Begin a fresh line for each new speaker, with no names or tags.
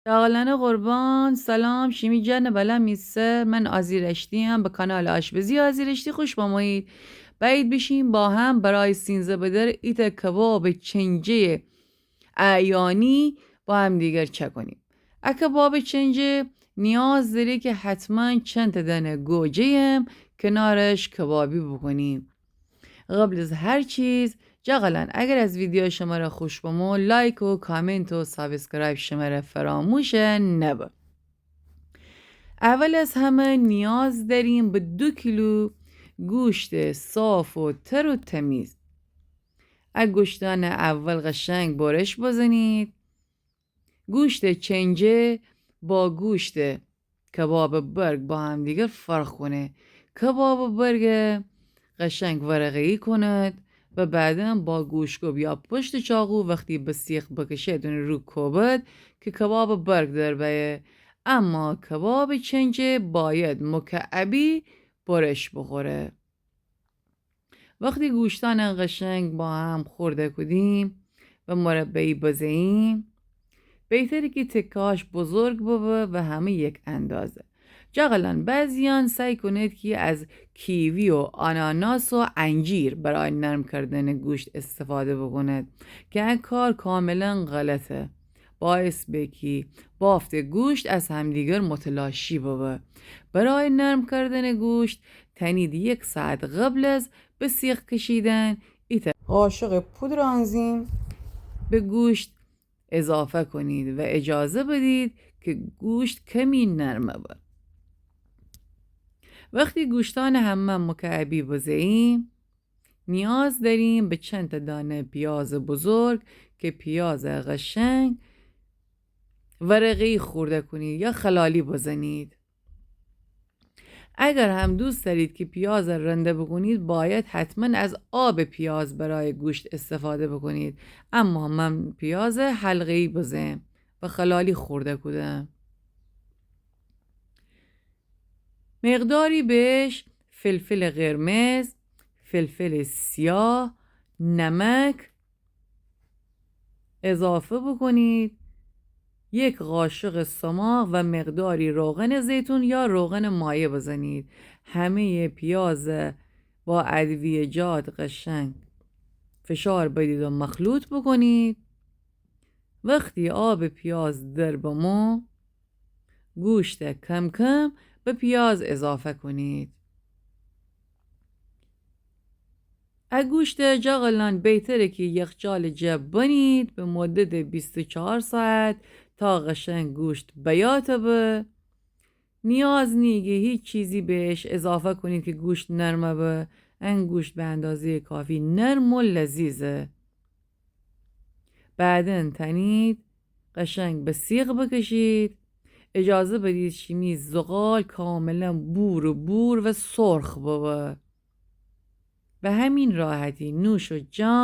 شاغلانه قربان سلام شیمی جن بله میسه من آزیرشتی هم به کانال آشپزی آزیرشتی خوش بامایید. باید بشیم با هم برای سینزه بدر ایت کباب چنجه اعیانی با هم دیگر چه کنیم. کباب چنجه نیاز داره که حتما چند تا دانه گوجه کنارش کبابی بکنیم. قبل از هر چیز جاقلان اگر از ویدیو شما را خوش بمو لایک و کامنت و سابسکرایب شما را فراموش نبا. اول از همه نیاز داریم به 2 کیلو گوشت صاف و تر و تمیز. از گوشتان اول قشنگ برش بزنید. گوشت چنجه با گوشت کباب برگ با هم دیگر فرق کنه. کباب برگ قشنگ ورقه‌ای کند و بعدا با گوشتکوب یا پشت چاقو وقتی به سیخ بکشه دونه رو کوبد که کباب برگ در بیه. اما کباب چنجه باید مکعبی برش بخوره. وقتی گوشتان قشنگ با هم خورده کدیم و مربعی بزنیم بهتره که تکاش بزرگ بابه و همه یک اندازه. جاقلان بعضیان سعی کنید که از کیوی و آناناس و انجیر برای نرم کردن گوشت استفاده بکنید که این کار کاملا غلطه. باعث به که بافت گوشت از همدیگر متلاشی بابه. برای نرم کردن گوشت تنید 1 ساعت قبل از به سیخ کشیدن ایت قاشق پودر آنزیم به گوشت اضافه کنید و اجازه بدید که گوشت کمی نرمه بود. وقتی گوشتان همه مکعبی بزنیم نیاز داریم به چند تا دانه پیاز بزرگ که پیاز قشنگ ورقی خورده کنید یا خلالی بزنید. اگر هم دوست دارید که پیاز رنده بکنید باید حتما از آب پیاز برای گوشت استفاده بکنید. اما من پیاز حلقه‌ای بزنم و خلالی خورده کدم. مقداری بهش فلفل قرمز، فلفل سیاه، نمک اضافه بکنید. 1 قاشق سماق و مقداری روغن زیتون یا روغن مایه بزنید. همه پیاز با ادویه‌جات قشنگ فشار بدید و مخلوط بکنید. وقتی آب پیاز در بمو گوشت کم کم به پیاز اضافه کنید. گوشت جاقلان بهتره که یخچال جب بنید به مدت 24 ساعت تا قشنگ گوشت بیاته به. نیاز نیگه هیچ چیزی بهش اضافه کنید که گوشت نرمه به. این گوشت به اندازه کافی نرم و لذیذه. بعدن تنید قشنگ به سیخ بکشید. اجازه بدید شیمی زغال کاملا بور و سرخ بابا. به همین راحتی نوش و جان.